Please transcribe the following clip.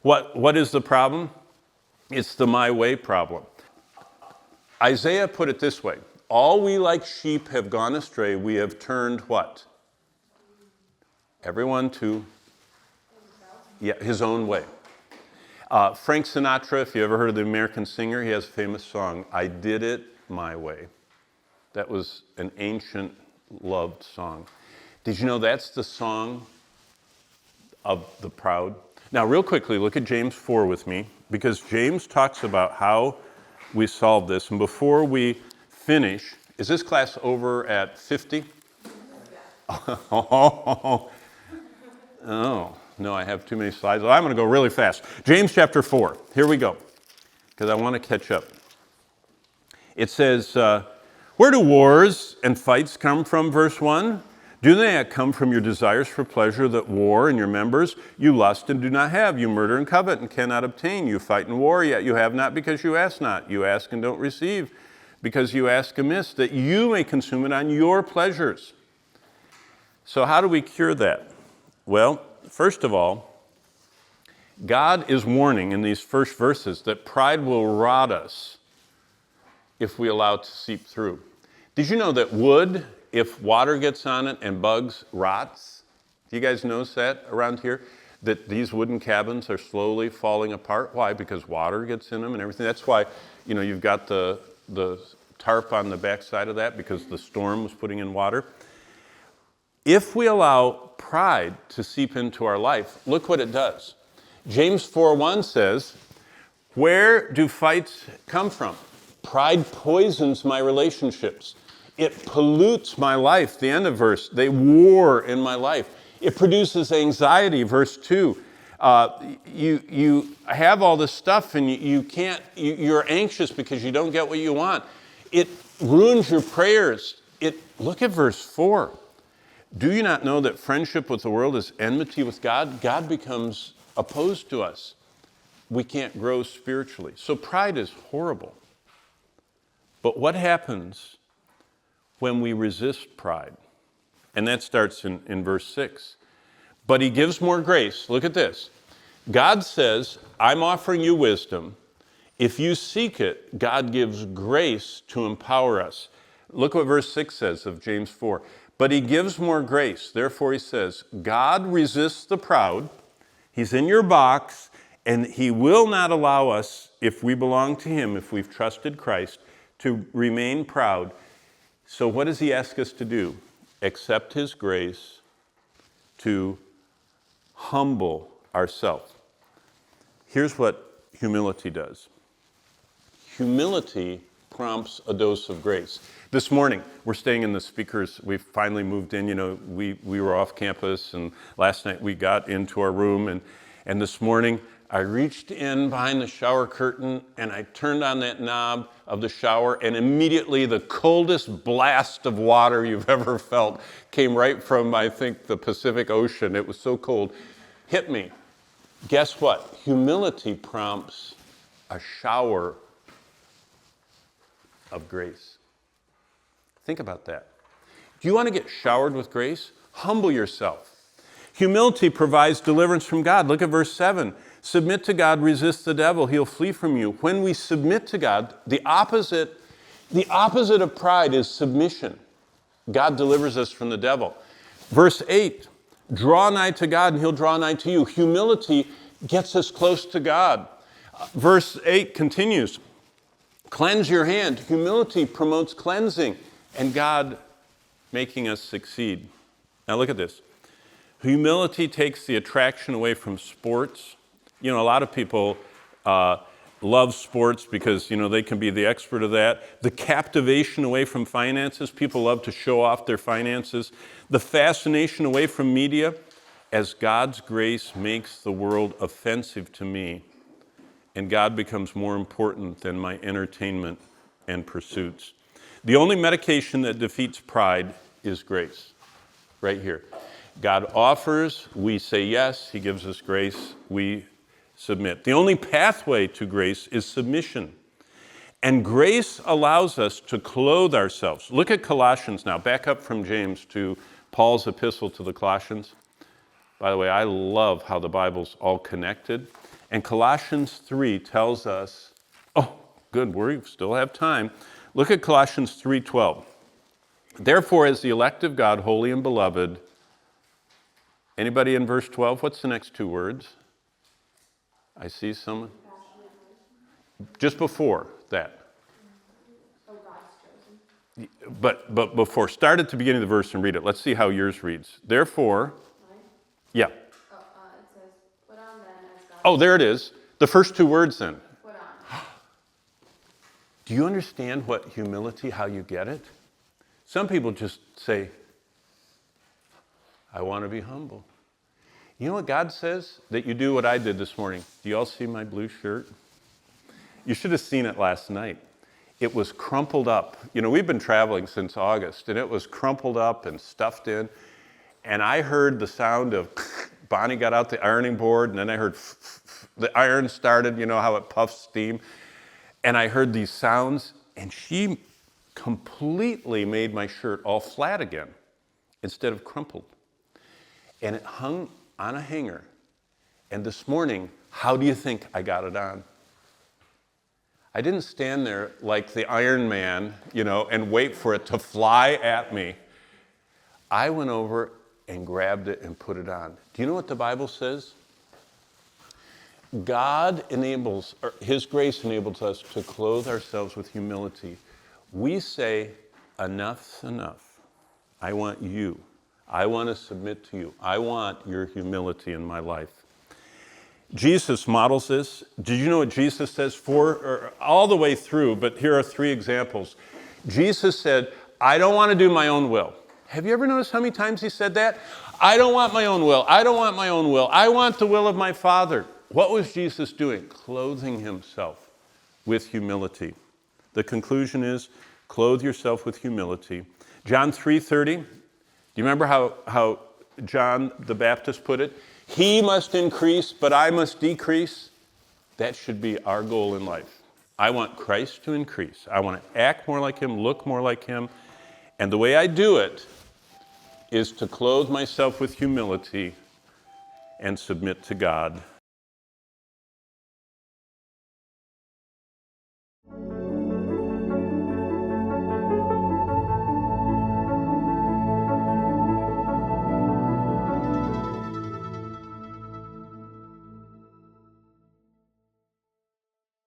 What is the problem? It's the my way problem. Isaiah put it this way: all we like sheep have gone astray. We have turned what? Everyone to his own way. Frank Sinatra, if you ever heard of the American singer, he has a famous song, I Did It My Way. That was an ancient, loved song. Did you know that's the song of the proud? Now, real quickly, look at James 4 with me, because James talks about how we solve this. And before we finish, is this class over at 50? Oh, no, I have too many slides. Well, I'm going to go really fast. James chapter 4. Here we go, because I want to catch up. It says, where do wars and fights come from, verse 1? Do they not come from your desires for pleasure that war in your members? You lust and do not have. You murder and covet and cannot obtain. You fight and war, yet you have not because you ask not. You ask and don't receive because you ask amiss, that you may consume it on your pleasures. So how do we cure that? Well, first of all, God is warning in these first verses that pride will rot us if we allow it to seep through. Did you know that wood, if water gets on it and bugs, rots? Do you guys notice that around here? That these wooden cabins are slowly falling apart? Why? Because water gets in them and everything. That's why, you've got the tarp on the backside of that, because the storm was putting in water. If we allow pride to seep into our life, look what it does. James 4:1 says, where do fights come from? Pride poisons my relationships. It pollutes my life. The end of verse, they war in my life. It produces anxiety, verse 2. You have all this stuff and you're anxious because you don't get what you want. It ruins your prayers. Look at verse 4. Do you not know that friendship with the world is enmity with God? God becomes opposed to us. We can't grow spiritually. So pride is horrible. But what happens when we resist pride? And that starts in verse 6. But he gives more grace. Look at this. God says, I'm offering you wisdom. If you seek it, God gives grace to empower us. Look what verse 6 says of James 4. But he gives more grace. Therefore he says, God resists the proud. He's in your box, and he will not allow us, if we belong to him, if we've trusted Christ, to remain proud. So what does he ask us to do? Accept his grace, to humble ourselves. Here's what humility does. Humility prompts a dose of grace. This morning, we're staying in the speakers. We've finally moved in. We were off campus, and last night we got into our room, and this morning I reached in behind the shower curtain and I turned on that knob of the shower, and immediately the coldest blast of water you've ever felt came right from, I think, the Pacific Ocean. It was so cold. Hit me. Guess what? Humility prompts a shower of grace. Think about that. Do you want to get showered with grace? Humble yourself. Humility provides deliverance from God. Look at verse 7. Submit to God, resist the devil, he'll flee from you. When we submit to God, the opposite of pride is submission. God delivers us from the devil. Verse 8, draw nigh to God and he'll draw nigh to you. Humility gets us close to God. Verse 8 continues, cleanse your hand. Humility promotes cleansing and God making us succeed. Now look at this. Humility takes the attraction away from sports. A lot of people love sports because, they can be the expert of that. The captivation away from finances. People love to show off their finances. The fascination away from media. As God's grace makes the world offensive to me, and God becomes more important than my entertainment and pursuits. The only medication that defeats pride is grace. Right here. God offers, we say yes, he gives us grace, we submit. The only pathway to grace is submission. And grace allows us to clothe ourselves. Look at Colossians now. Back up from James to Paul's epistle to the Colossians. By the way, I love how the Bible's all connected. And Colossians 3 tells us, oh, good, we still have time. Look at Colossians 3:12. Therefore, as the elect of God, holy and beloved, anybody in verse 12? What's the next two words? I see someone. Just before that. But before, start at the beginning of the verse and read it. Let's see how yours reads. Therefore, yeah. It says, put on then as God. Oh, there it is. The first two words then. Put on. Do you understand what humility, how you get it? Some people just say, I want to be humble. You know what God says? That you do what I did this morning. Do you all see my blue shirt? You should have seen it last night. It was crumpled up. You know, we've been traveling since August, and it was crumpled up and stuffed in. And I heard the sound of, Bonnie got out the ironing board, and then I heard the iron started, you know how it puffs steam. And I heard these sounds, and she completely made my shirt all flat again instead of crumpled. And it hung on a hanger. And this morning, how do you think I got it on? I didn't stand there like the Iron Man, you know, and wait for it to fly at me. I went over and grabbed it and put it on. Do you know what the Bible says? God enables, or His grace enables us to clothe ourselves with humility. We say, enough's enough. I want you. I want to submit to you. I want your humility in my life. Jesus models this. Did you know what Jesus says all the way through, but here are three examples. Jesus said, I don't want to do my own will. Have you ever noticed how many times He said that? I don't want my own will. I don't want my own will. I want the will of my Father. What was Jesus doing? Clothing Himself with humility. The conclusion is, clothe yourself with humility. John 3:30. Do you remember how John the Baptist put it? He must increase, but I must decrease. That should be our goal in life. I want Christ to increase. I want to act more like Him, look more like Him. And the way I do it is to clothe myself with humility and submit to God.